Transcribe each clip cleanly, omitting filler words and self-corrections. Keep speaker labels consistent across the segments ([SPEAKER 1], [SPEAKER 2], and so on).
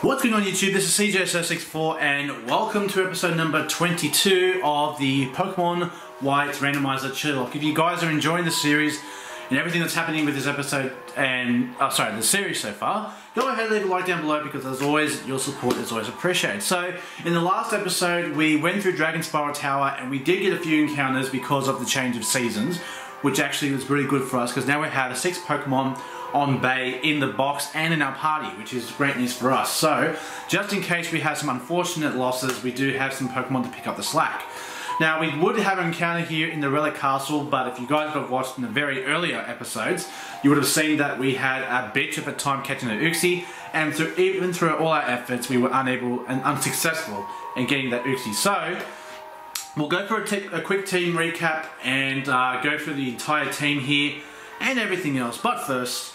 [SPEAKER 1] What's going on YouTube? This is CJ064 and welcome to episode number 22 of the Pokemon White Randomizer Chillilocke. If you guys are enjoying the series and everything that's happening with this episode and, the series so far, go ahead and leave a like down below because as always, your support is always appreciated. So, in the last episode, we went through Dragon Spiral Tower and we did get a few encounters because of the change of seasons, which actually was really good for us because now we have 6 Pokemon on bay in the box and in our party, which is great news for us. So, just in case we have some unfortunate losses, we do have some Pokemon to pick up the slack. Now, we would have an encounter here in the Relic Castle, but if you guys have watched in the very earlier episodes, you would have seen that we had a bitch of a time catching an Uxie, and even through all our efforts, we were unable and unsuccessful in getting that Uxie. So, we'll go for a quick team recap and go through the entire team here and everything else. But first,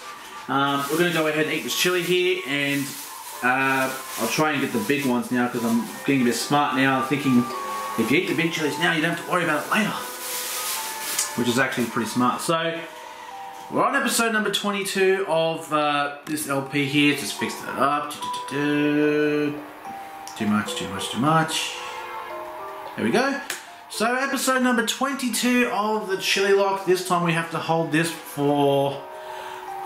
[SPEAKER 1] we're going to go ahead and eat this chili here, and I'll try and get the big ones now because I'm getting a bit smart now, thinking if you eat the big chilies now, you don't have to worry about it later, which is actually pretty smart. So, we're on episode number 22 of this LP here. Just fixed it up. Too much. There we go. So, episode number 22 of the Chillilocke. This time we have to hold this for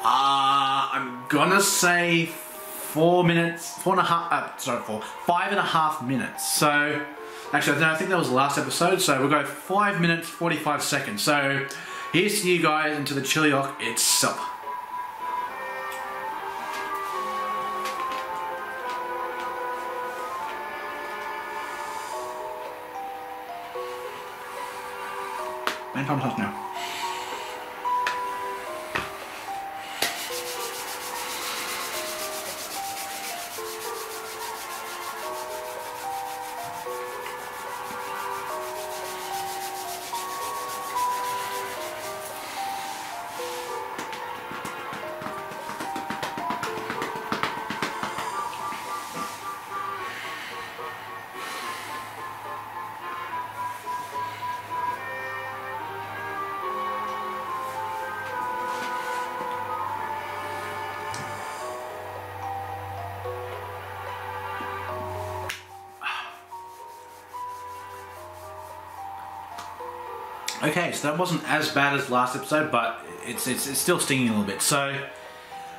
[SPEAKER 1] I'm gonna say 5.5 minutes. So, actually, no, I think that was the last episode. So we'll go 5 minutes 45 seconds. So here's to you guys and to the Chillilocke itself. And Tom Huff now. Okay, so that wasn't as bad as last episode, but it's still stinging a little bit. So,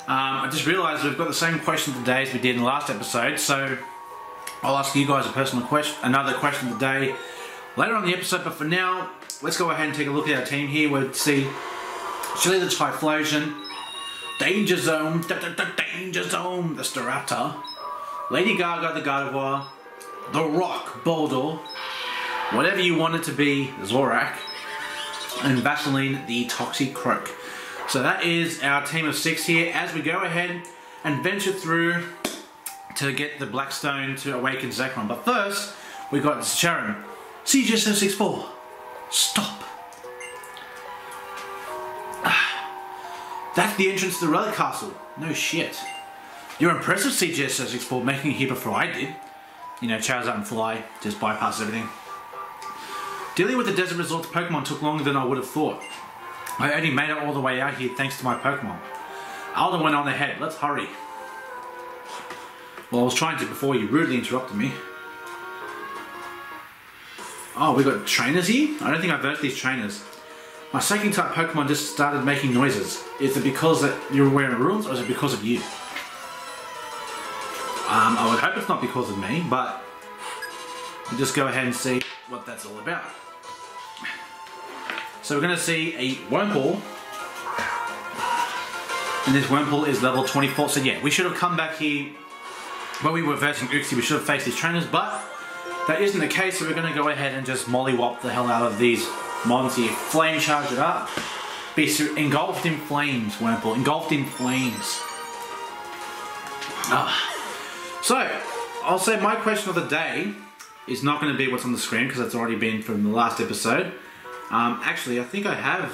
[SPEAKER 1] I just realised we've got the same question today as we did in the last episode, so I'll ask you guys a personal question, another question today later on in the episode, but for now, let's go ahead and take a look at our team here. We'll see Chili the Typhlosion, Danger Zone, Danger Zone, the Staraptor, Lady Gaga the Gardevoir, The Rock, Boldor, whatever you want it to be, Zorak, and Vaseline the Toxicroak. So that is our team of 6 here as we go ahead and venture through to get the Blackstone to awaken Zekrom. But first, we got Sharon. CJ064, stop. That's the entrance to the Relic Castle. No shit. You're impressive, CJ064, making it here before I did. You know, Charizard and Fly just bypasses everything. Dealing with the desert resort to Pokemon took longer than I would have thought. I only made it all the way out here thanks to my Pokemon. Alden went on ahead. Let's hurry. Well, I was trying to before you rudely interrupted me. Oh, we got trainers here? I don't think I've versed these trainers. My second type Pokemon just started making noises. Is it because that you're wearing runes or is it because of you? I would hope it's not because of me, but we'll just go ahead and see what that's all about. So we're going to see a Wurmple, and this Wurmple is level 24, so yeah, we should have come back here when we were versing Uxie, we should have faced these trainers, but that isn't the case, so we're going to go ahead and just mollywop the hell out of these mons here. Flame charge it up, be engulfed in flames, Wurmple, engulfed in flames. So, I'll say my question of the day is not going to be what's on the screen because it's already been from the last episode. Actually, I think I have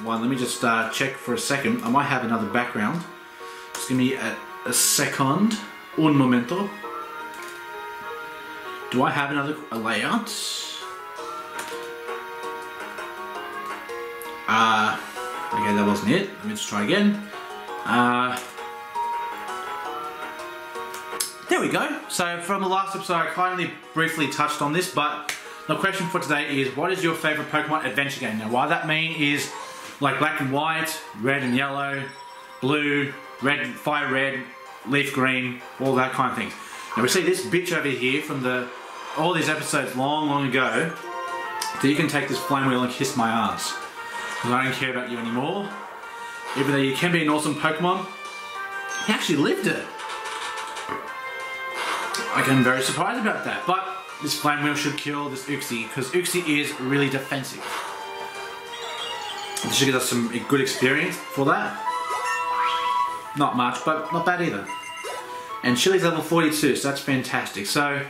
[SPEAKER 1] one. Let me just check for a second. I might have another background. Just give me a second. Un momento. Do I have another layout? Okay, that wasn't it. Let me just try again. there we go. So from the last episode, I kindly briefly touched on this, but the question for today is, what is your favourite Pokemon adventure game? Now, what that mean is like black and white, red and yellow, blue, red, fire red, leaf green, all that kind of thing. Now we see this bitch over here from all these episodes long ago, that you can take this flame wheel and kiss my ass. Because I don't care about you anymore. Even though you can be an awesome Pokemon, he actually lived it. I'm very surprised about that, but this flame wheel should kill this Uxie, because Uxie is really defensive. This should give us some good experience for that. Not much, but not bad either. And Chili's level 42, so that's fantastic. So,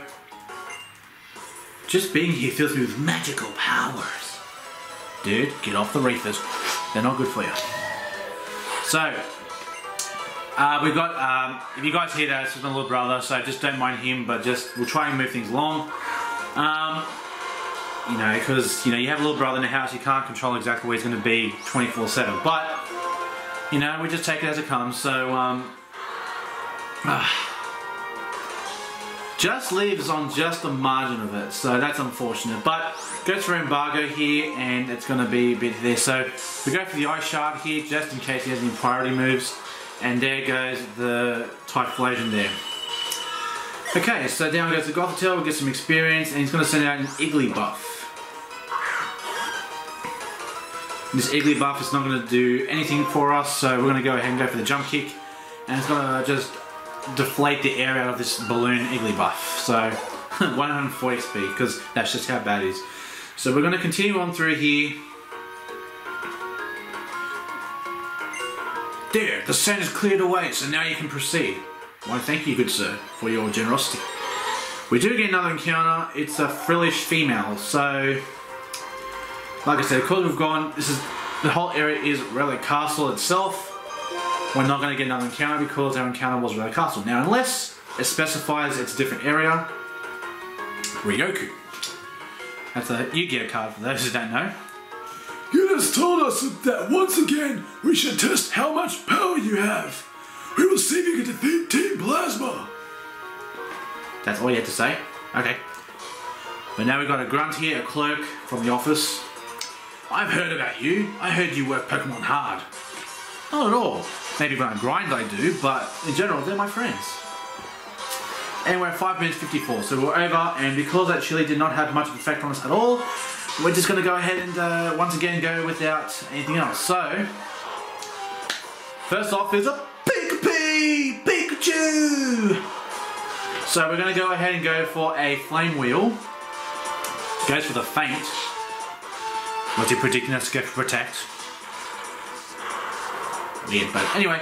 [SPEAKER 1] just being here fills me with magical powers. Dude, get off the reefers. They're not good for you. So, we've got, if you guys hear that, it's my little brother, so just don't mind him, but we'll try and move things along. You know, because, you have a little brother in the house, you can't control exactly where he's going to be 24/7, but, we just take it as it comes, so, just lives on just the margin of it, so that's unfortunate, but goes for embargo here, and it's going to be a bit there, so we go for the Ice Shard here, just in case he has any priority moves. And there goes the Typhlosion there. Okay, so down goes the Gothitelle, we'll get some experience, and he's going to send out an Igglybuff. This Igglybuff is not going to do anything for us, so we're going to go ahead and go for the Jump Kick. And it's going to just deflate the air out of this balloon Igglybuff. So, 140 XP, because that's just how bad it is. So we're going to continue on through here. There, the sand is cleared away, so now you can proceed. Why, thank you, good sir, for your generosity. We do get another encounter. It's a frillish female, so like I said, because we've gone, the whole area is Relic Castle itself. We're not going to get another encounter because our encounter was Relic Castle. Now, unless it specifies it's a different area, Ryoku. That's a Yu-Gi-Oh card for those who don't know.
[SPEAKER 2] You just told us that once again we should test how much power you have. We will see if you can defeat Team Plasma.
[SPEAKER 1] That's all you had to say? Okay. But now we've got a grunt here, a clerk from the office. I've heard about you. I heard you work Pokemon hard. Not at all. Maybe when I grind I do, but in general they're my friends. And we're at 5 minutes 54, so we're over, and because that chili did not have much of an effect on us at all, we're just going to go ahead and once again go without anything else. So, first off is a Pikachu! So we're going to go ahead and go for a Flame Wheel. Goes for the Faint. What's he predicting us to go for Protect? Weird, but anyway.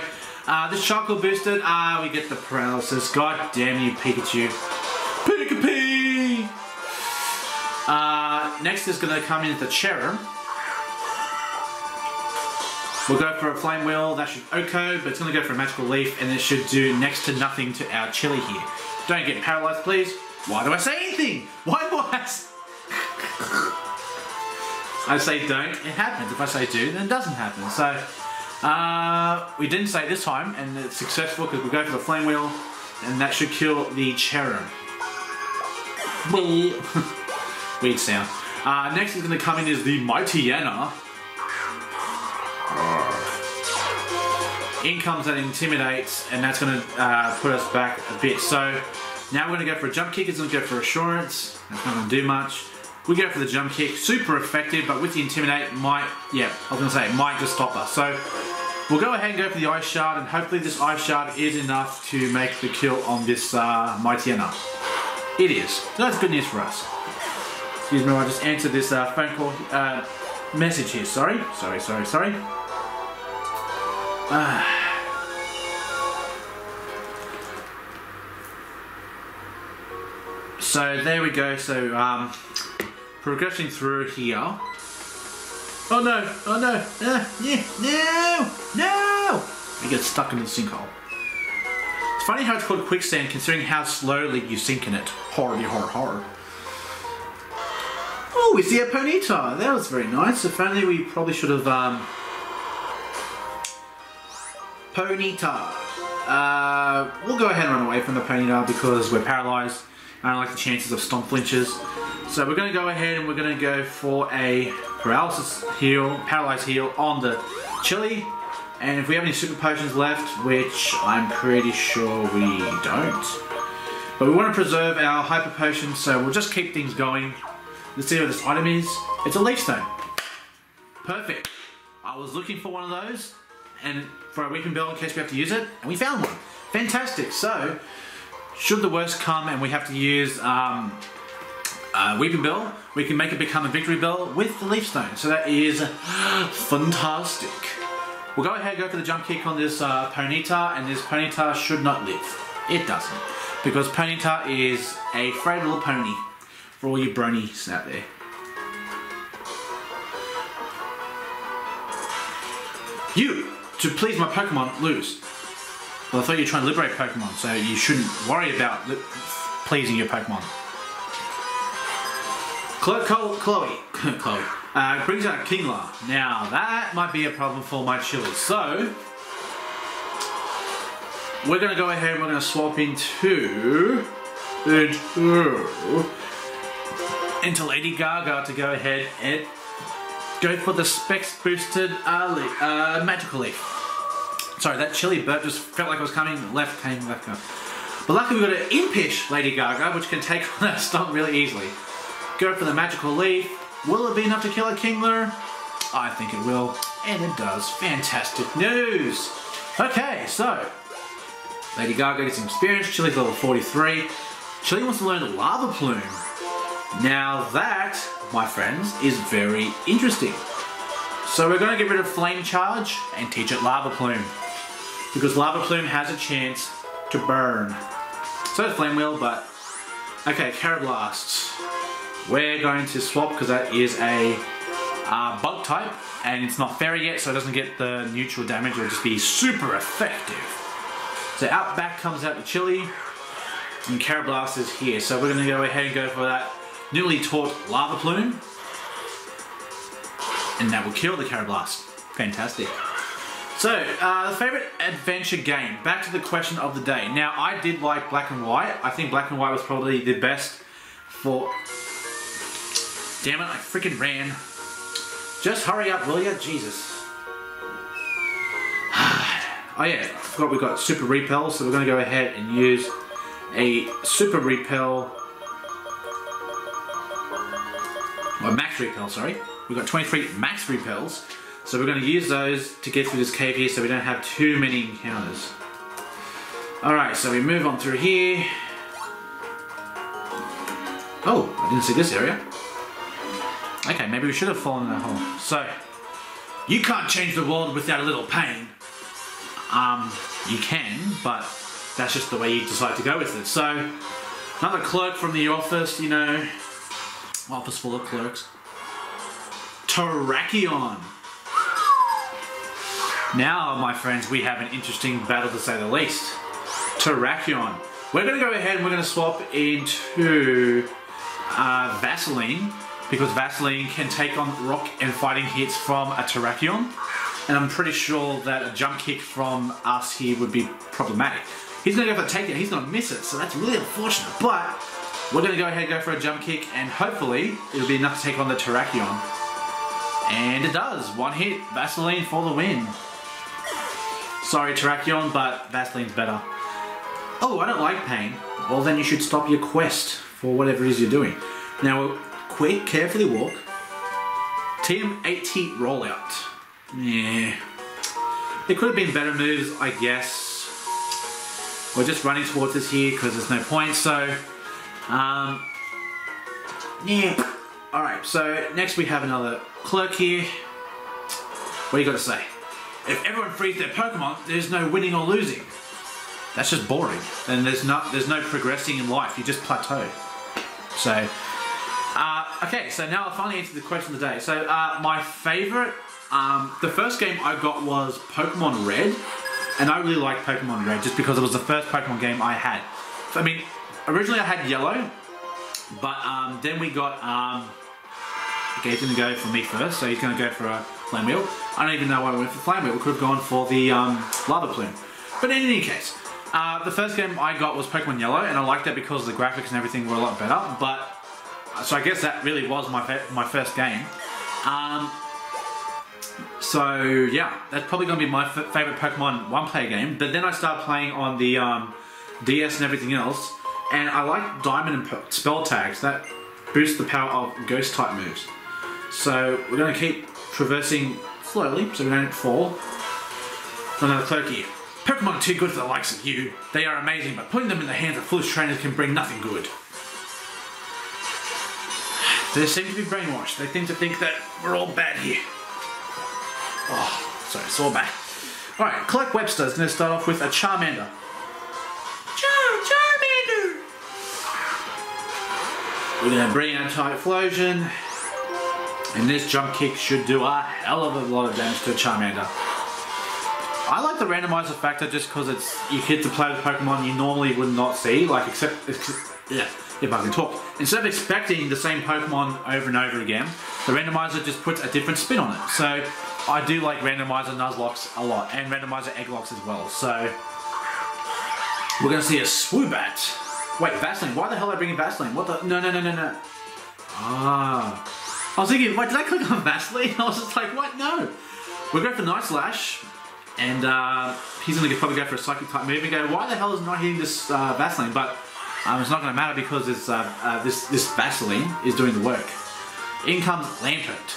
[SPEAKER 1] This Chocolate boosted, we get the Paralysis. God damn you, Pikachu. Pikachu! Next is going to come in the Cherrim. We'll go for a Flame Wheel, that should Oko, but it's going to go for a Magical Leaf, and it should do next to nothing to our Chili here. Don't get paralyzed, please. Why do I say anything? Why do I say don't, it happens. If I say do, then it doesn't happen. So, we didn't say this time, and it's successful because we go for the Flame Wheel, and that should kill the Cherrim. Weird sound. Next is going to come in is the Mightyena. In comes that Intimidates, and that's going to put us back a bit. So now we're going to go for a Jump Kick. It's going to go for Assurance. That's not going to do much. We go for the Jump Kick. Super effective, but with the Intimidate, it might just stop us. So we'll go ahead and go for the Ice Shard, and hopefully this Ice Shard is enough to make the kill on this Mightyena. It is. So that's good news for us. Excuse me, I just answered this phone call message here. Sorry. So there we go. So progressing through here. Oh no! Oh no! No! We get stuck in the sinkhole. It's funny how it's called quicksand, considering how slowly you sink in it. Horror. Oh, we see a Ponyta. That was very nice. If only we probably should have Ponyta. we'll go ahead and run away from the Ponyta because we're paralyzed. I don't like the chances of stomp flinches. So we're going to go ahead and we're going to go for a paralysis heal, paralyzed heal on the Chili. And if we have any super potions left, which I'm pretty sure we don't. But we want to preserve our hyper potions, so we'll just keep things going. Let's see what this item is. It's a leaf stone. Perfect. I was looking for one of those, and for a weeping bell in case we have to use it, and we found one. Fantastic. So, should the worst come and we have to use weeping bell, we can make it become a victory bell with the leaf stone. So that is fantastic. We'll go ahead and go for the jump kick on this Ponyta, and this Ponyta should not live. It doesn't, because Ponyta is a frail little pony for all you bronies out there. You, to please my Pokemon, lose. Well, I thought you were trying to liberate Pokemon, so you shouldn't worry about pleasing your Pokemon. Chloe brings out Kingler. Now, that might be a problem for my Chili. So, we're going to go ahead and we're going to swap into Lady Gaga to go ahead and go for the Specs boosted Magical Leaf. Sorry, that Chili burp just felt like it was coming, left came, left came. But luckily we've got an Impish Lady Gaga, which can take on that stomp really easily. Go for the Magical Leaf. Will it be enough to kill a Kingler? I think it will, and it does. Fantastic news! Okay, so Lady Gaga gets some experience. Chili's level 43. Chili wants to learn Lava Plume. Now that, my friends, is very interesting. So we're going to get rid of Flame Charge and teach it Lava Plume, because Lava Plume has a chance to burn. So does Flame Wheel, but okay, Carablast. We're going to swap because that is a bug type, and it's not fairy yet, so it doesn't get the neutral damage. It'll just be super effective. So out back comes out the Chili, and Carablast is here. So we're going to go ahead and go for that newly taught Lava Plume, and that will kill the Carablast. Fantastic. So, favourite adventure game. Back to the question of the day. Now, I did like Black and White. I think Black and White was probably the best for... Damn it, I freaking ran. Just hurry up, will ya? Jesus. Oh yeah, I forgot we've got Super Repel, so we're going to go ahead and use a Super Repel... Or Max Repel, sorry. We've got 23 Max Repels, so we're going to use those to get through this cave here so we don't have too many encounters. Alright, so we move on through here. Oh, I didn't see this area. Okay, maybe we should have fallen in that hole. So, you can't change the world without a little pain. You can, but that's just the way you decide to go with it. So, another clerk from the office, you know. Office full of clerks. Terrakion. Now, my friends, we have an interesting battle to say the least. Terrakion. We're going to go ahead and we're going to swap into Vaseline, because Vaseline can take on rock and fighting hits from a Terrakion, and I'm pretty sure that a jump kick from us here would be problematic. He's going to go for the takedown, he's going to miss it, so that's really unfortunate, but we're going to go ahead and go for a jump kick, and hopefully it'll be enough to take on the Terrakion. And it does, one hit, Vaseline for the win. Sorry Terrakion, but Vaseline's better. Oh, I don't like pain. Well then you should stop your quest for whatever it is you're doing. Now we'll quick, carefully walk. TM80 rollout. Yeah. There could have been better moves, I guess. We're just running towards this here because there's no point, so... yeah. Alright, so next we have another clerk here. What do you got to say? If everyone frees their Pokemon, there's no winning or losing. That's just boring. And there's no progressing in life, you just plateau. So, okay, so now I'll finally answer the question of the day. So, my favourite, the first game I got was Pokemon Red, and I really liked Pokemon Red just because it was the first Pokemon game I had. So, I mean, originally I had Yellow, but then we got, okay, he's going to go for me first, so he's going to go for a Flame Wheel. I don't even know why I went for Flame Wheel, we could have gone for the Lava Plume. But in any case, the first game I got was Pokemon Yellow, and I liked that because the graphics and everything were a lot better. But so I guess that really was my first game. So yeah, that's probably going to be my favorite Pokemon one-player game. But then I started playing on the DS and everything else, and I like Diamond and Spell Tags that boost the power of Ghost type moves. So we're going to keep traversing slowly so we don't fall. Another clerk here. Pokemon are too good for the likes of you. They are amazing, but putting them in the hands of foolish trainers can bring nothing good. They seem to be brainwashed. They seem to think that we're all bad here. Oh, sorry, it's all bad. Alright, Collect Webster is going to start off with a Charmander. Charmander! We're going to bring out Typhlosion. And this jump kick should do a hell of a lot of damage to a Charmander. I like the randomizer factor just because it's you hit to play with Pokemon you normally would not see, like yeah, if I can talk. Instead of expecting the same Pokemon over and over again, the randomizer just puts a different spin on it. So I do like randomizer Nuzlocke a lot, and randomizer Egglocks as well. So we're gonna see a Swoobat. Wait, Vaseline? Why the hell am I bringing Vaseline? What the? No. Ah. I was thinking, wait, did I click on Vaseline? I was just like, what? No. We're going for Night Slash. And he's going to probably go for a Psychic type move and go, why the hell is not hitting this Vaseline? But it's not going to matter because it's, this Vaseline is doing the work. In comes Lampert.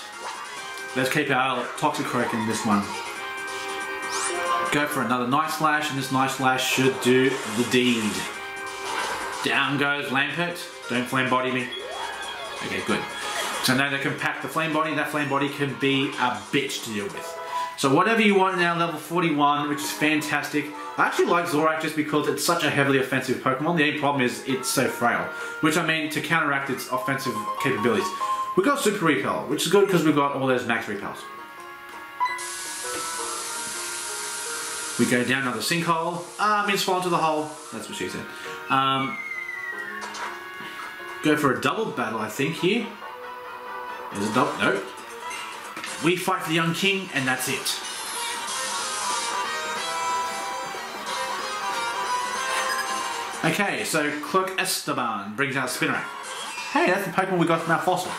[SPEAKER 1] Let's keep our Toxicroak in this one. Go for another Night Slash, and this Night Slash should do the deed. Down goes Lampert. Don't flame body me. Okay, good. So now they can pack the flame body, and that flame body can be a bitch to deal with. So whatever you want now, level 41, which is fantastic. I actually like Zorak just because it's such a heavily offensive Pokemon. The only problem is it's so frail, which I mean to counteract its offensive capabilities. We've got Super Repel, which is good because we've got all those max repels. We go down another sinkhole. Means fall into the hole. That's what she said. Go for a double battle, I think, here. Is it double? No. We fight for the young king, and that's it. Okay, so Clerk Esteban brings out Spinarak. Hey, that's the Pokemon we got from our fossil.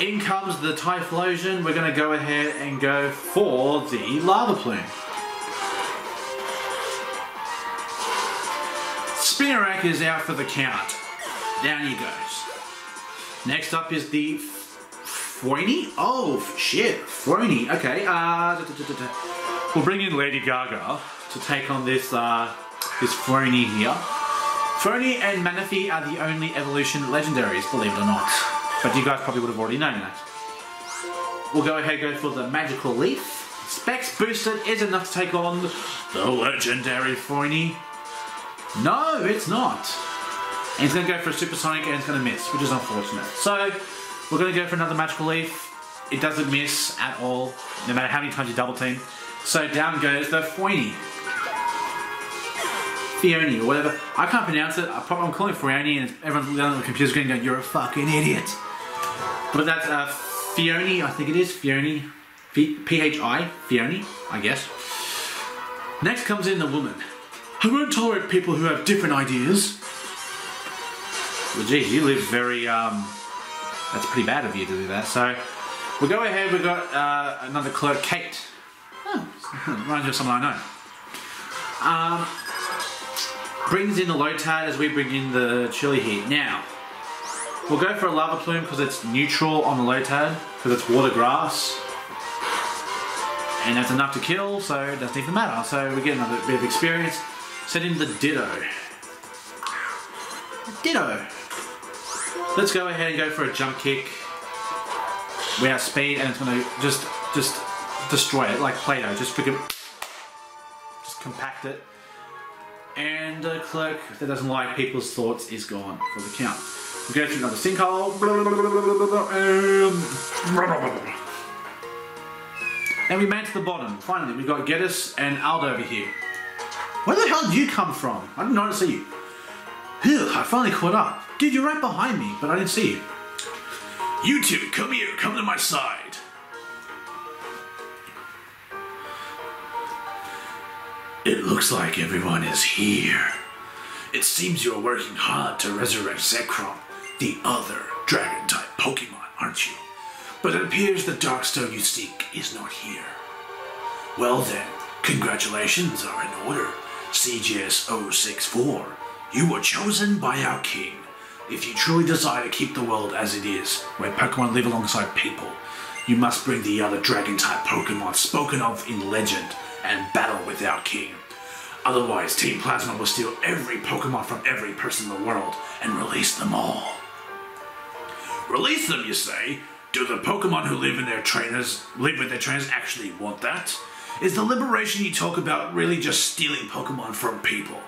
[SPEAKER 1] In comes the Typhlosion. We're going to go ahead and go for the Lava Plume. Spinarak is out for the count. Down he goes. Next up is the Froiny? Oh, shit. Froiny. Okay. We'll bring in Lady Gaga to take on this this Froiny here. Froiny and Manaphy are the only evolution legendaries, believe it or not. But you guys probably would have already known that. We'll go ahead and go for the Magical Leaf. Specs boosted is enough to take on the legendary Froiny. No, it's not. And he's going to go for a Supersonic and it's going to miss, which is unfortunate. So, we're going to go for another Magical Leaf. It doesn't miss at all, no matter how many times you double team. So down goes the Froiny. Fioni or whatever. I can't pronounce it. I'm calling it Fioni and everyone on the computer's going to go, you're a fucking idiot. But that's Fioni, I think it is. Fioni. P-H-I. Fioni, I guess. Next comes in the woman. I won't tolerate people who have different ideas. Well, geez, you live very, that's pretty bad of you to do that. So, we'll go ahead, we've got another clerk, Kate. Oh, reminds me of someone I know. Brings in the Lotad as we bring in the Chili Heat. Now, we'll go for a Lava Plume because it's neutral on the Lotad, because it's water grass. And that's enough to kill, so it doesn't even matter. So we get another bit of experience. Set in the Ditto. Ditto. Let's go ahead and go for a jump kick. We have speed and it's going to just destroy it like Play-Doh. Just freaking, just compact it. And the clerk that doesn't like people's thoughts is gone for the count. We go through another sinkhole. And we made it to the bottom. Finally, we've got Ghetsis and Aldo over here. Where the hell did you come from? I didn't know to see you. Phew, I finally caught up. Dude, you're right behind me, but I didn't see you. You two, come here, come to my side.
[SPEAKER 2] It looks like everyone is here. It seems you're working hard to resurrect Zekrom, the other dragon-type Pokemon, aren't you? But it appears the Darkstone you seek is not here. Well then, congratulations are in order, CGS-064. You were chosen by our king. If you truly desire to keep the world as it is, where Pokemon live alongside people, you must bring the other dragon-type Pokemon spoken of in legend and battle with our king. Otherwise, Team Plasma will steal every Pokemon from every person in the world and release them all. Release them, you say? Do the Pokemon who live with their trainers actually want that? Is the liberation you talk about really just stealing Pokemon from people?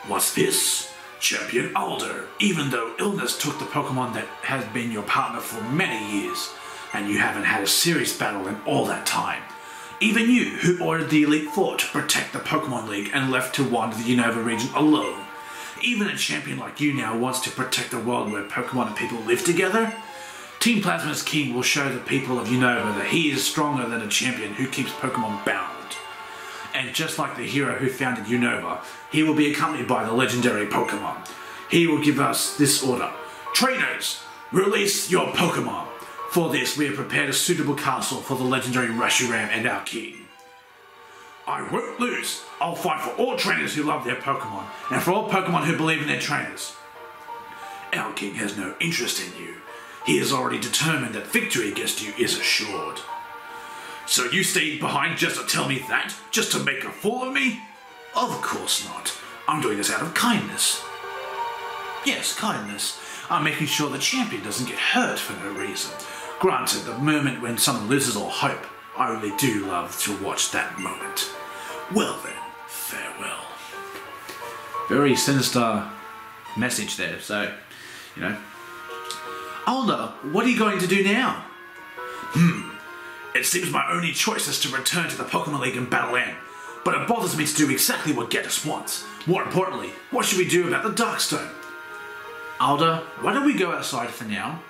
[SPEAKER 2] What's this? Champion Alder, even though illness took the Pokemon that has been your partner for many years, and you haven't had a serious battle in all that time. Even you, who ordered the Elite Four to protect the Pokemon League and left to wander the Unova region alone. Even a champion like you now wants to protect a world where Pokemon and people live together? Team Plasma's king will show the people of Unova that he is stronger than a champion who keeps Pokemon bound. And just like the hero who founded Unova, he will be accompanied by the legendary Pokemon. He will give us this order. Trainers, release your Pokemon. For this, we have prepared a suitable castle for the legendary Reshiram and our king. I won't lose. I'll fight for all trainers who love their Pokemon, and for all Pokemon who believe in their trainers. Our king has no interest in you. He has already determined that victory against you is assured. So you stayed behind just to tell me that? Just to make a fool of me? Of course not. I'm doing this out of kindness. Yes, kindness. I'm making sure the champion doesn't get hurt for no reason. Granted, the moment when someone loses all hope, I really do love to watch that moment. Well then, farewell.
[SPEAKER 1] Very sinister message there, so, you know. Alder, what are you going to do now?
[SPEAKER 2] It seems my only choice is to return to the Pokemon League and battle Ann. But it bothers me to do exactly what Ghetsis wants. More importantly, what should we do about the Darkstone?
[SPEAKER 1] Alder, why don't we go outside for now?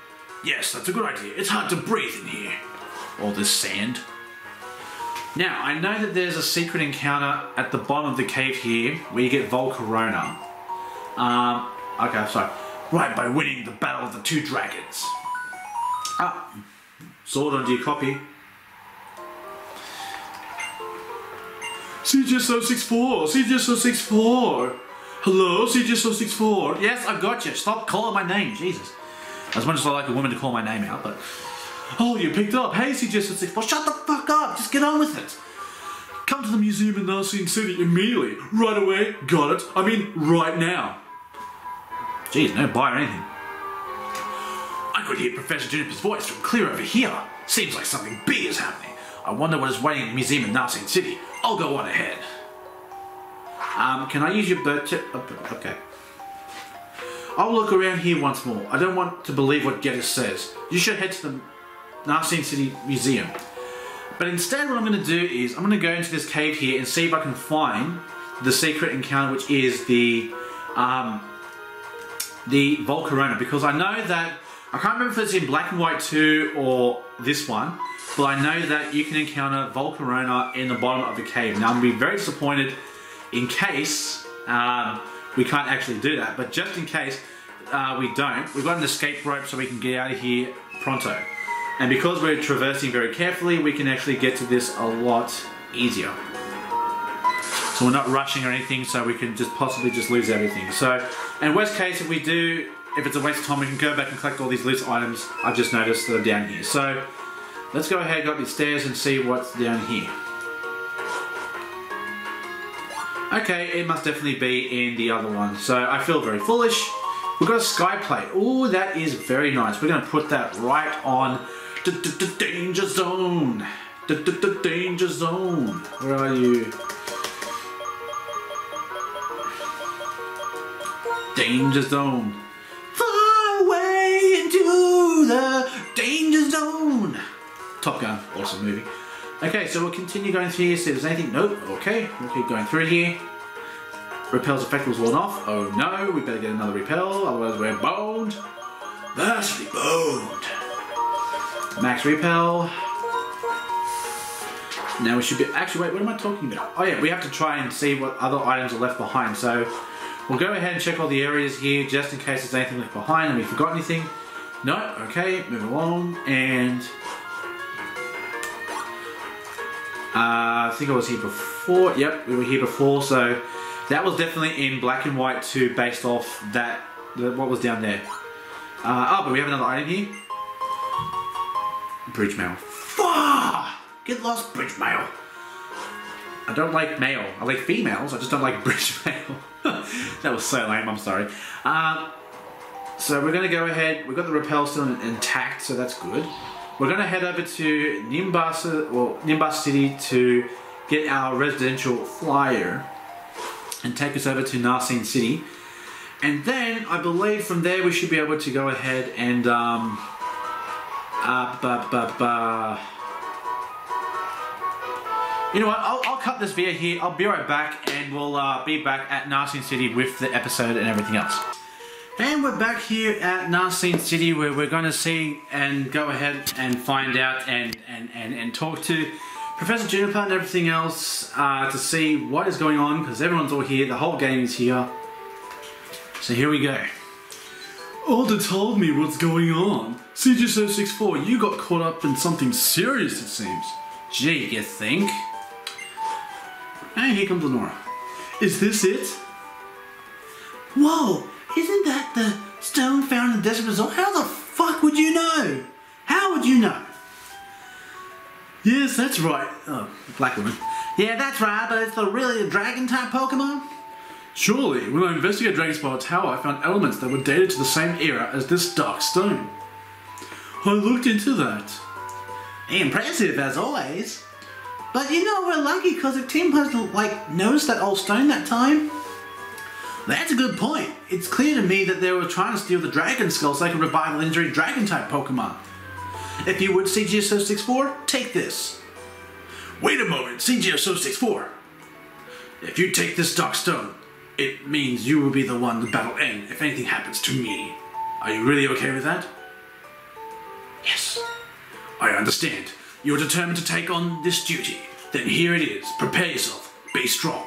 [SPEAKER 2] Yes, that's a good idea. It's hard to breathe in here.
[SPEAKER 1] All this sand. Now, I know that there's a secret encounter at the bottom of the cave here where you get Volcarona. Okay, sorry.
[SPEAKER 2] Right, by winning the battle of the two dragons.
[SPEAKER 1] Sword onto your copy.
[SPEAKER 2] CGS-064, CGS-064. Hello, CGS-064.
[SPEAKER 1] Yes, I got you. Stop calling my name, Jesus. As much as I like a woman to call my name out, but...
[SPEAKER 2] Oh, you picked up. Hey, CGS-064.
[SPEAKER 1] Shut the fuck up. Just get on with it.
[SPEAKER 2] Come to the museum in Narcine City immediately. Right away. Got it. I mean, right now.
[SPEAKER 1] Jeez, no buy or anything.
[SPEAKER 2] I could hear Professor Juniper's voice from clear over here. Seems like something big is happening.
[SPEAKER 1] I wonder what is waiting in the museum in Narcine City.
[SPEAKER 2] I'll go on ahead.
[SPEAKER 1] Can I use your birth chip? Okay. I'll look around here once more. I don't want to believe what Ghetsis says. You should head to the Narcine City Museum. But instead what I'm going to do is, I'm going to go into this cave here and see if I can find the secret encounter, which is the Volcarona. Because I know that, I can't remember if it's in Black and White 2 or this one, but I know that you can encounter Volcarona in the bottom of the cave. Now I'm going to be very disappointed in case we can't actually do that, but just in case we don't, we've got an escape rope so we can get out of here pronto. And because we're traversing very carefully, we can actually get to this a lot easier. So we're not rushing or anything, so we can just possibly just lose everything. So, and worst case, if it's a waste of time, we can go back and collect all these loose items I've just noticed that are down here. So let's go ahead, go up these stairs and see what's down here. Okay, it must definitely be in the other one. So I feel very foolish. We've got a sky plate. Ooh, that is very nice. We're going to put that right on the danger zone. The danger zone. Where are you? Danger zone. Far away into the danger zone. Top Gun, awesome movie. Okay, so we'll continue going through here, see if there's anything. Nope, okay, we'll keep going through here. Repel's effect was worn off. Oh no, we better get another repel, otherwise we're boned. Vastly boned. Max repel. Now we should be... Actually, wait, what am I talking about? Oh yeah, we have to try and see what other items are left behind. So we'll go ahead and check all the areas here just in case there's anything left behind and we forgot anything. No, okay, move along. And... I think I was here before. Yep, we were here before. So that was definitely in black and white too, based off that... what was down there. Oh, but we have another item here. Bridge mail. Fuck! Get lost, bridge mail. I don't like mail. I like females, I just don't like bridge mail. That was so lame, I'm sorry. So we're going to go ahead. We've got the rappel still intact, so that's good. We're going to head over to Nimbus City to get our residential flyer and take us over to Narcine City. And then, I believe from there we should be able to go ahead and, you know what, I'll cut this video here, I'll be right back, and we'll be back at Narcine City with the episode and everything else. And we're back here at Narcine City where we're going to see and go ahead and find out and talk to Professor Juniper and everything else to see what is going on, because everyone's all here, the whole game is here. So here we go. Alder told me what's going on. CGS064, you got caught up in something serious it seems. Gee, you think? Hey, here comes Lenora. Is this it? Whoa, isn't that the stone found in the desert resort? How the fuck would you know? How would you know? Yes, that's right. Oh, black woman. Yeah, that's right, but it's really a dragon type Pokemon? Surely, when I investigated Dragon Spire Tower, I found elements that were dated to the same era as this dark stone. I looked into that. Impressive, as always. But you know, we're lucky because if Team Plasma, noticed that old stone that time. That's a good point. It's clear to me that they were trying to steal the Dragon Skull so they could revive legendary Dragon-type Pokemon. If you would, CGS064, take this. Wait a moment, CGS064. If you take this dark stone, it means you will be the one to battle N if anything happens to me. Are you really okay with that? Yes. I understand. You're determined to take on this duty. Then here it is. Prepare yourself. Be strong.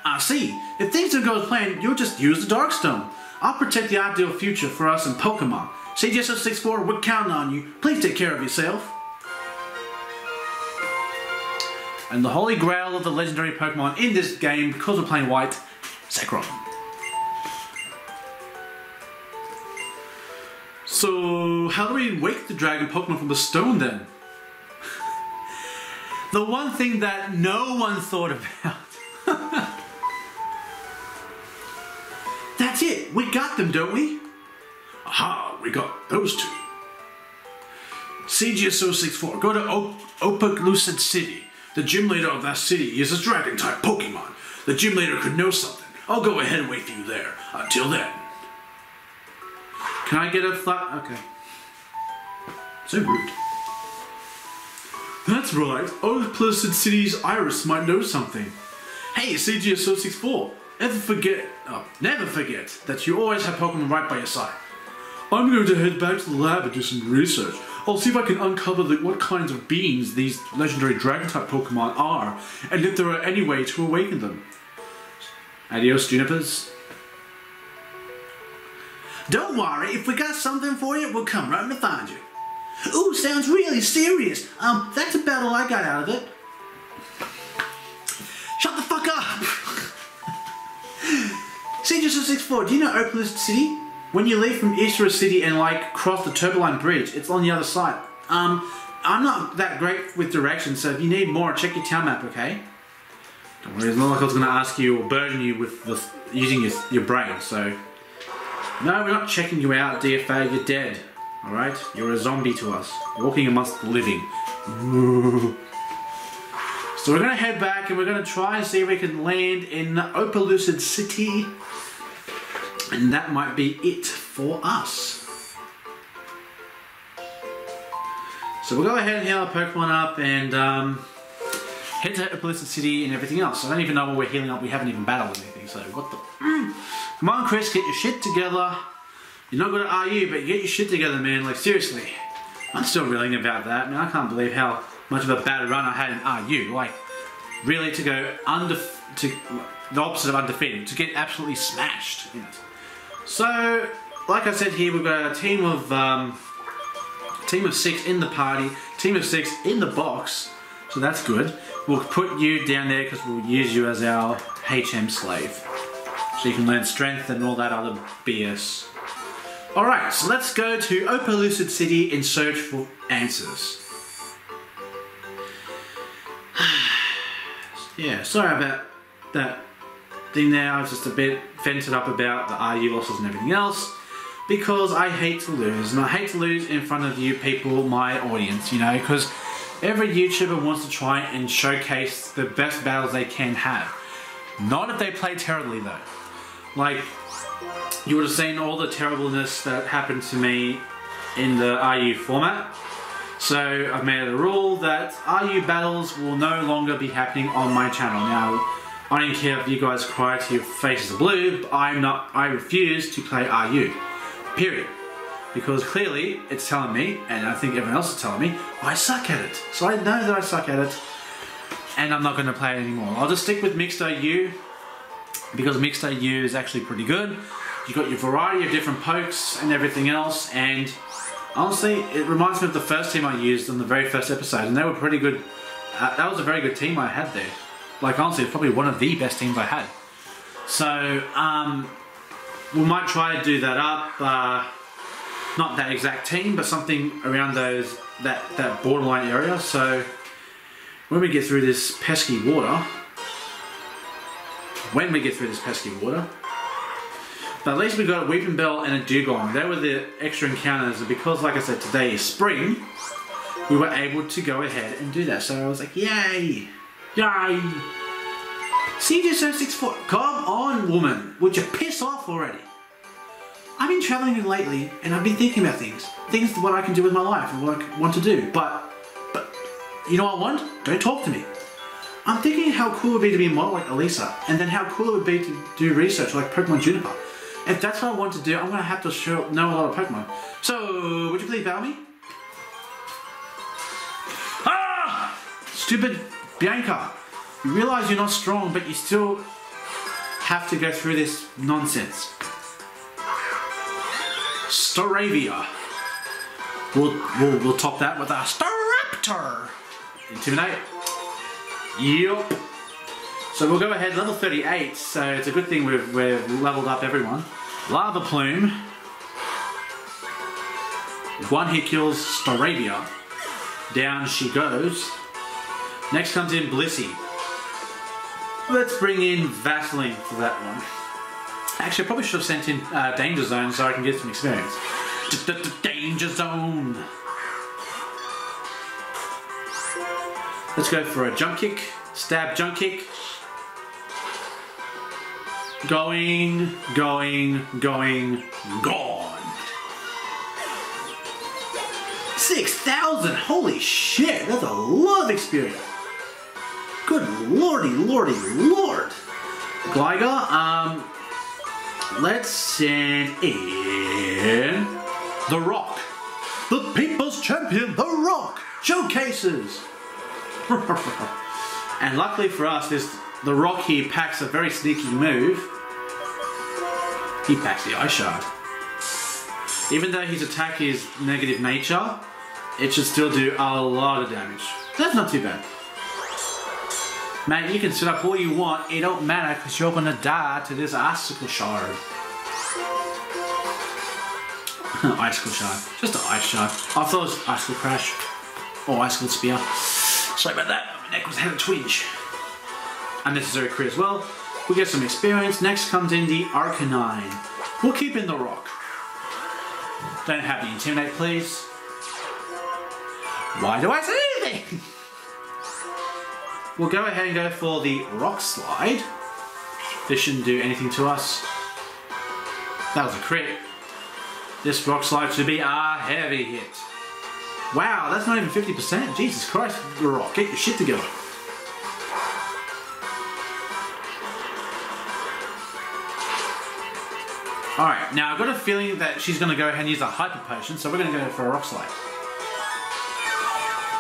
[SPEAKER 1] I see. If things don't go as planned, you'll just use the Darkstone. I'll protect the ideal future for us and Pokemon. CGS064, we're counting on you. Please take care of yourself. And the holy grail of the legendary Pokemon in this game, because we're playing white, Zekrom. So, how do we wake the dragon Pokemon from the stone then? The one thing that no one thought about. That's it, we got them, don't we? Aha, we got those two. CGS064, go to Opelucid City. The gym leader of that city is a dragon-type Pokemon. The gym leader could know something. I'll go ahead and wait for you there. Until then. Can I get a flat? Okay. So rude. That's right. Opelucid City's Iris might know something. Hey, CGS064. Never forget that you always have Pokemon right by your side. I'm going to head back to the lab and do some research. I'll see if I can uncover what kinds of beings these legendary dragon-type Pokemon are, and if there are any way to awaken them. Adios, Junipers. Don't worry, if we got something for you, we'll come right to find you. Ooh, sounds really serious. That's about all I got out of it. Shut the fuck up! CGS064, do you know Opelucid City? When you leave from Ishura City and cross the Turboline Bridge, it's on the other side. I'm not that great with directions, so if you need more, check your town map, okay? Don't worry, it's not like I was going to ask you or burden you with using your brain, so... No, we're not checking you out, DFA, you're dead. Alright? You're a zombie to us, walking amongst the living. Ooh. So we're going to head back and we're going to try and see if we can land in Opelucid City. And that might be it for us. So we'll go ahead and heal our Pokemon up and head to Opelucid City and everything else. I don't even know what we're healing up. We haven't even battled anything. So what the... Come on, Chris, get your shit together. You're not good at RU, but get your shit together, man. Like, seriously. I'm still reeling about that. I mean, I can't believe how much of a bad run I had in RU. Like, really to go to the opposite of undefeated, to get absolutely smashed in it. So, like I said here, we've got a team of 6 in the party, team of 6 in the box, so that's good. We'll put you down there because we'll use you as our HM slave. So you can learn strength and all that other BS. Alright, so let's go to Opelucid City in search for answers. Yeah, sorry about that thing there. I was just a bit vented up about the RU losses and everything else. Because I hate to lose, and I hate to lose in front of you people, my audience, you know, because every YouTuber wants to try and showcase the best battles they can have. Not if they play terribly though. Like, you would have seen all the terribleness that happened to me in the RU format. So I've made it a rule that RU battles will no longer be happening on my channel. Now, I don't care if you guys cry till your faces are blue, but I refuse to play RU. Period. Because clearly it's telling me, and I think everyone else is telling me, I suck at it. So I know that I suck at it, and I'm not going to play it anymore. I'll just stick with Mixed OU, because Mixed OU is actually pretty good. You've got your variety of different pokes and everything else, and honestly, it reminds me of the first team I used on the very first episode, and they were pretty good. That was a very good team I had there. Like, honestly, it's probably one of the best teams I had. So, we might try to do that up. Not that exact team, but something around that borderline area. So, when we get through this pesky water, but at least we got a Weeping Bell and a Dugong. They were the extra encounters, and because, like I said, today is spring, we were able to go ahead and do that. So I was like, yay! Yay! CJ064, come on, woman! Would you piss off already? I've been traveling lately, and I've been thinking about things what I can do with my life and what I want to do. But you know what I want? Don't talk to me. I'm thinking how cool it would be to be a model like Elisa, and then how cool it would be to do research like Pokemon Juniper. If that's what I want to do, I'm going to have to know a lot of Pokemon. So, would you please battle me? Ah! Stupid Bianca. You realise you're not strong, but you still have to go through this nonsense. Staravia. We'll top that with a Staraptor. Intimidate. Yup. So we'll go ahead, level 38, so it's a good thing we've leveled up everyone. Lava Plume. One hit kills Staravia. Down she goes. Next comes in Blissey. Let's bring in Vaseline for that one. Actually, I probably should have sent in Danger Zone so I can get some experience. Danger Zone! Let's go for a jump kick. Stab jump kick. Going, gone. 6,000! Holy shit, that's a lot of experience. Good lordy lord. Gligar, let's send in The Rock. The People's Champion, The Rock! Showcases! And luckily for us, The Rock here packs a very sneaky move. He packs the Ice Shard. Even though his attack is negative nature, it should still do a lot of damage. That's not too bad. Mate, you can set up all you want, it don't matter because you're gonna die to this Icicle Shard. Icicle Shard. Just an Ice Shard. I thought it was Icicle Crash. Or Icicle Spear. Sorry about that, my neck was having a twinge. Unnecessary crit as well. We'll get some experience. Next comes in the Arcanine. We'll keep in The Rock. Don't have the Intimidate, please. Why do I say anything? We'll go ahead and go for the Rock Slide. This shouldn't do anything to us. That was a crit. This Rock Slide should be a heavy hit. Wow, that's not even 50%. Jesus Christ, The Rock, get your shit together. Alright, now I've got a feeling that she's going to go ahead and use a Hyper Potion, so we're going to go for a Rock Slide.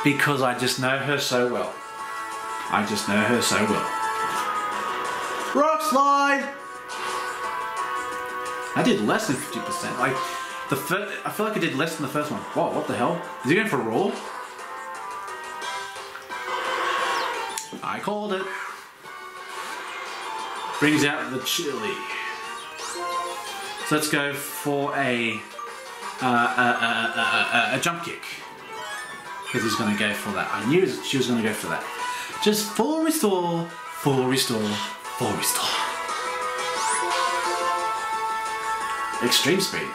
[SPEAKER 1] Because I just know her so well. I just know her so well. Rock slide! I did less than 50%. Like, I feel like I did less than the first one. Whoa, what the hell? Is he going for raw? I called it. Brings out the chili. So let's go for a jump kick. Because he's going to go for that. I knew she was going to go for that. Just full restore, full restore, full restore. Extreme speed.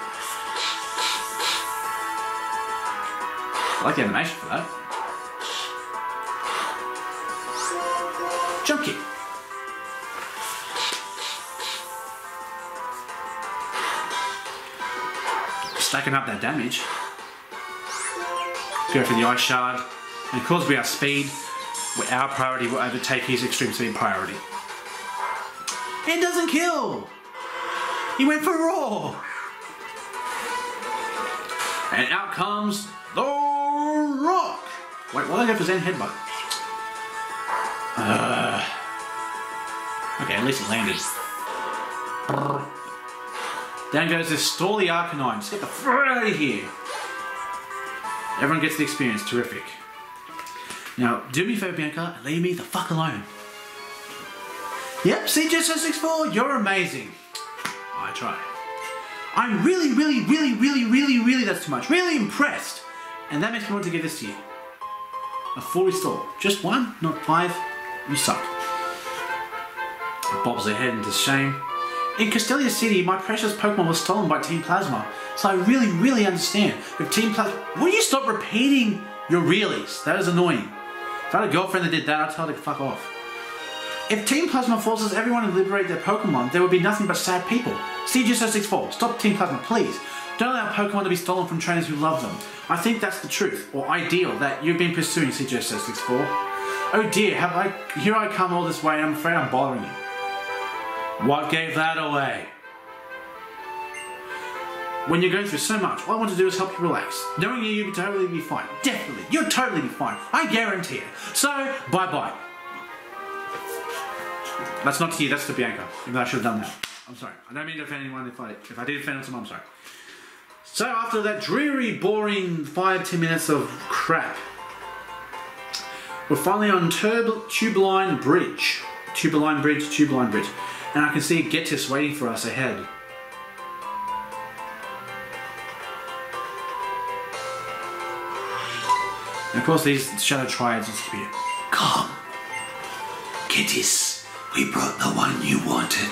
[SPEAKER 1] I like the animation for that. Jump kick. Stacking up that damage. Go for the ice shard. And of course we have speed. Our priority will overtake his extreme speed priority. It doesn't kill! He went for raw! And out comes the rock! Wait, why did I go for Zen Headbutt? Okay, at least it landed. Down goes this Stall the Arcanine. Just get the fuck out of here! Everyone gets the experience. Terrific. Now, do me a favour, Bianca, and leave me the fuck alone. Yep, CJ664, you're amazing. I try. I'm really, that's too much, really impressed. And that makes me want to give this to you. A full restore. Just one, not 5. You suck. It bobs their head into shame. In Castelia City, my precious Pokemon was stolen by Team Plasma. So I really understand. If Team Plasma... Will you stop repeating your reallys? That is annoying. If I had a girlfriend that did that, I'd tell her to fuck off. If Team Plasma forces everyone to liberate their Pokemon, there would be nothing but sad people. CJ064, stop Team Plasma, please. Don't allow Pokemon to be stolen from trainers who love them. I think that's the truth, or ideal, that you've been pursuing, CJ064. Oh dear, here I come all this way, and I'm afraid I'm bothering you. What gave that away? When you're going through so much, all I want to do is help you relax. Knowing you'll totally be fine. Definitely, you'll totally be fine. I guarantee it. So, bye-bye. That's not to you, that's to Bianca. Even though I should have done that. I'm sorry. I don't mean to offend anyone if I did offend someone, I'm sorry. So after that dreary, boring 5-10 minutes of crap, we're finally on Tubeline Bridge. Tubeline Bridge. And I can see Ghetsis waiting for us ahead. And of course these Shadow Triads just appear.
[SPEAKER 2] Come, Ghetsis, we brought the one you wanted.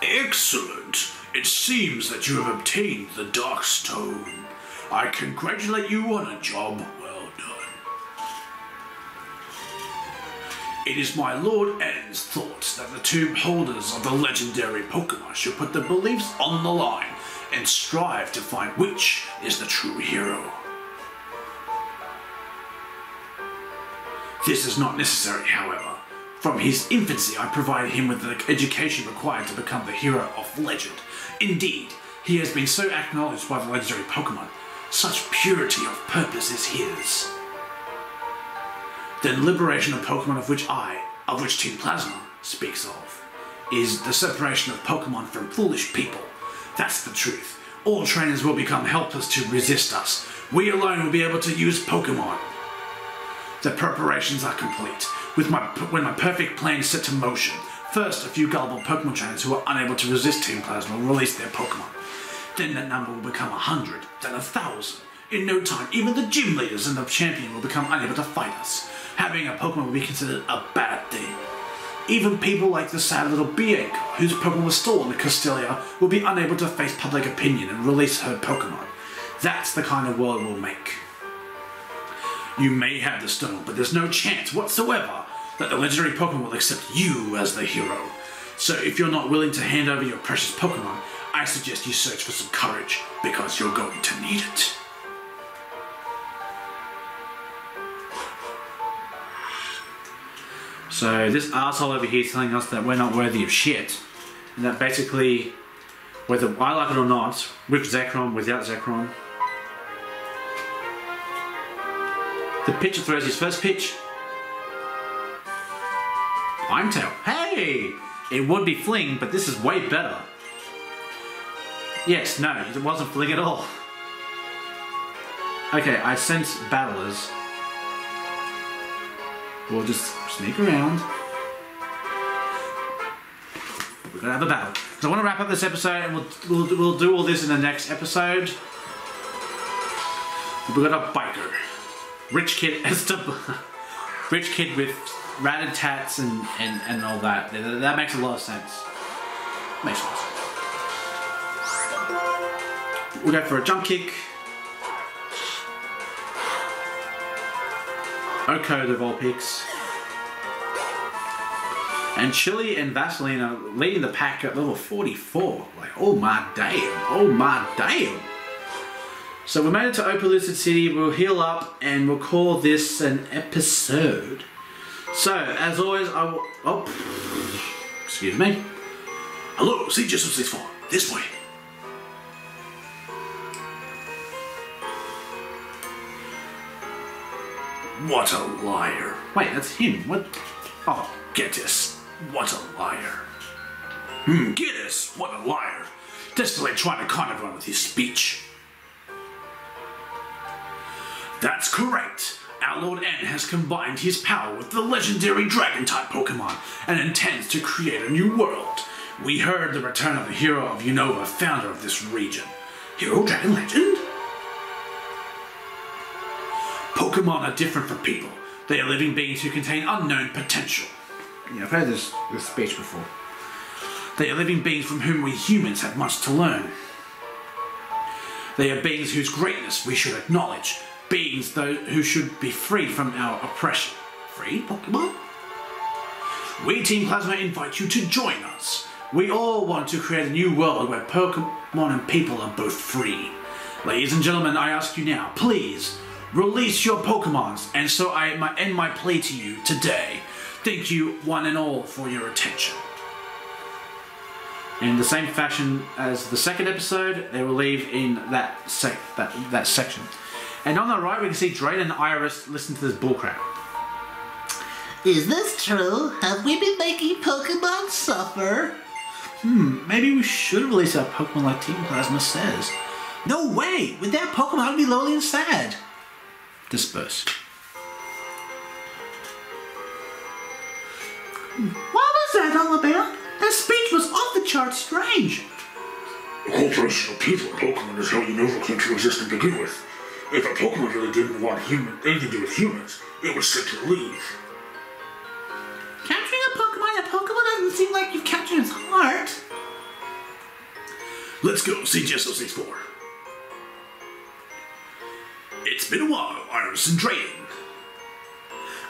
[SPEAKER 2] Excellent. It seems that you have obtained the Dark Stone. I congratulate you on a job well done. It is my Lord N's thoughts that the two holders of the legendary Pokemon should put their beliefs on the line and strive to find which is the true hero. This is not necessary, however. From his infancy, I provided him with the education required to become the hero of legend. Indeed, he has been so acknowledged by the legendary Pokemon. Such purity of purpose is his. The liberation of Pokemon of which Team Plasma speaks of, is the separation of Pokemon from foolish people. That's the truth. All trainers will become helpless to resist us. We alone will be able to use Pokemon. The preparations are complete. When my perfect plan is set to motion, first a few gullible Pokemon trainers who are unable to resist Team Plasma will release their Pokemon. Then that number will become 100, then 1,000. In no time, even the gym leaders and the champion will become unable to fight us. Having a Pokemon will be considered a bad thing. Even people like the sad little Bianca, whose Pokemon was stolen in Castelia, will be unable to face public opinion and release her Pokemon. That's the kind of world we'll make. You may have the stone, but there's no chance whatsoever that the legendary Pokemon will accept you as the hero. So if you're not willing to hand over your precious Pokemon, I suggest you search for some courage, because you're going to need it.
[SPEAKER 1] So this arsehole over here is telling us that we're not worthy of shit. And that basically, whether I like it or not, with Zekrom, without Zekrom, The pitcher throws his first pitch. Blind tail. Hey! It would be fling, but this is way better. Yes, no, it wasn't fling at all. Okay, I sense battlers. We'll just sneak around. We're gonna have a battle. So I want to wrap up this episode, and we'll do all this in the next episode. We got a biker, rich kid, rich kid with ratted tats and all that. That makes a lot of sense. Makes a lot of sense. We'll go for a jump kick. Oko of all picks. And Chili and Vaseline are leading the pack at level 44. Like, oh my damn, oh my damn. So we made it to Opelucid City, we'll heal up, and we'll call this an episode. So, as always, I will... Oh, excuse me.
[SPEAKER 2] Hello, CJ664, this way. What a liar.
[SPEAKER 1] Wait, that's him. What? Oh,
[SPEAKER 2] Ghetsis, what a liar. Ghetsis, what a liar. Desperately trying to kind of run with his speech. That's correct. Our Lord N has combined his power with the legendary Dragon-type Pokemon and intends to create a new world. We heard the return of the hero of Unova, founder of this region. Hero Dragon Legend? Pokemon are different from people. They are living beings who contain unknown potential.
[SPEAKER 1] Yeah, I've heard this speech before.
[SPEAKER 2] They are living beings from whom we humans have much to learn. They are beings whose greatness we should acknowledge. Beings, though, who should be freed from our oppression. Free, Pokemon? We, Team Plasma, invite you to join us. We all want to create a new world where Pokemon and people are both free. Ladies and gentlemen, I ask you now, please, release your Pokemons, and so I end my plea to you today. Thank you, one and all, for your attention. In the same fashion as the second episode, they will leave in that section. And on the right, we can see Drayden and Iris listen to this bullcrap.
[SPEAKER 3] Is this true? Have we been making Pokemon suffer?
[SPEAKER 1] Maybe we should release our Pokemon like Team Plasma says.
[SPEAKER 3] No way! Without Pokemon, I'd be lonely and sad.
[SPEAKER 1] Disperse.
[SPEAKER 3] What was that all about? That speech was off the charts strange.
[SPEAKER 2] The cooperation of people and Pokemon is how Unova came to exist to begin with. If a Pokemon really didn't want anything to do with humans, it would simply leave.
[SPEAKER 3] Capturing a Pokemon doesn't seem like you've captured its heart.
[SPEAKER 2] Let's go, CJ664. It's been a while, Iris and Drayden.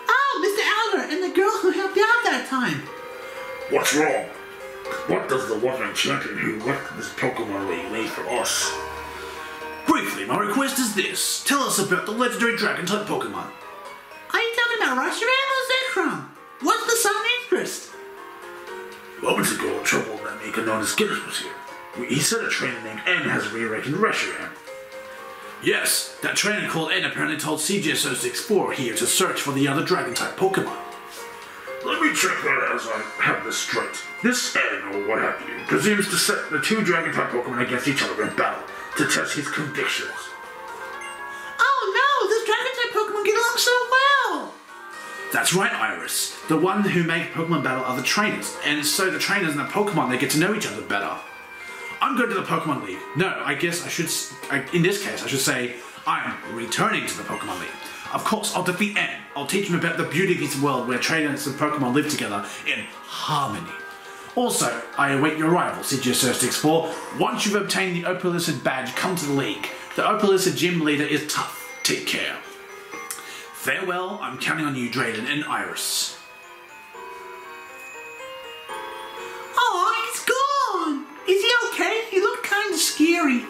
[SPEAKER 3] Oh, Mr. Elder and the girl who helped you out that time.
[SPEAKER 2] What's wrong? What does the one-man champion who left this Pokemon League need from us? Briefly, my request is this. Tell us about the legendary Dragon-type Pokemon.
[SPEAKER 3] Are you talking about Reshiram or Zekrom? What's the sudden interest?
[SPEAKER 2] Moments ago, a troublemaker known as Ghetsis was here. He said a trainer named N has reawakened Reshiram. Yes, that trainer called N apparently told CJ664 here to search for the other Dragon-type Pokemon. Let me check that as I have this straight. This N, or what have you, presumes to set the two Dragon-type Pokemon against each other in battle to test his convictions.
[SPEAKER 3] Oh no, this Dragon-type Pokemon get along so well!
[SPEAKER 2] That's right, Iris. The one who make Pokemon battle are the trainers, and so the trainers and the Pokemon, they get to know each other better. I'm going to the Pokemon League. No, I guess I should, in this case, I should say, I'm returning to the Pokemon League. Of course, I'll defeat N. I'll teach him about the beauty of his world where trainers and Pokemon live together in harmony. Also, I await your arrival, CJ664. Once you've obtained the Opelucid badge, come to the League. The Opelucid gym leader is tough. Take care. Farewell, I'm counting on you, Drayden and Iris.
[SPEAKER 3] Oh, he's gone! Is he okay? He looked kinda scary.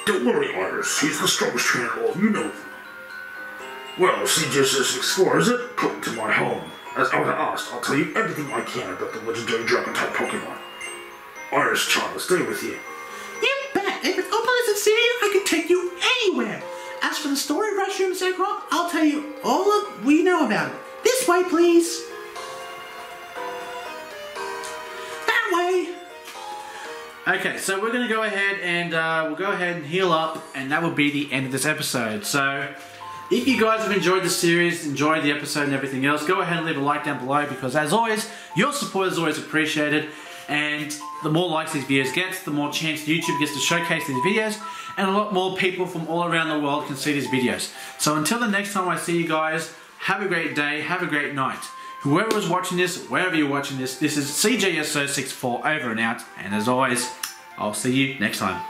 [SPEAKER 2] Don't worry, Iris. He's the strongest trainer of all you know. Well, CJ664, is it? Come to my home. As I was asked, I'll tell you everything I can about the legendary Dragon-type Pokemon. Iris, child, will stay with you.
[SPEAKER 3] You bet! If it's Opelucid City, I can take you anywhere!
[SPEAKER 1] As for the story of Reshiram and Zekrom, I'll tell you all that we know about it. This way, please. That way. Okay, so we're going to go ahead and we'll go ahead and heal up, and that will be the end of this episode. So, if you guys have enjoyed the series, enjoyed the episode and everything else, go ahead and leave a like down below, because as always, your support is always appreciated, and the more likes these videos get, the more chance YouTube gets to showcase these videos, and a lot more people from all around the world can see these videos. So until the next time I see you guys, have a great day, have a great night. Whoever is watching this, wherever you're watching this is CJSO64 over and out, and as always, I'll see you next time.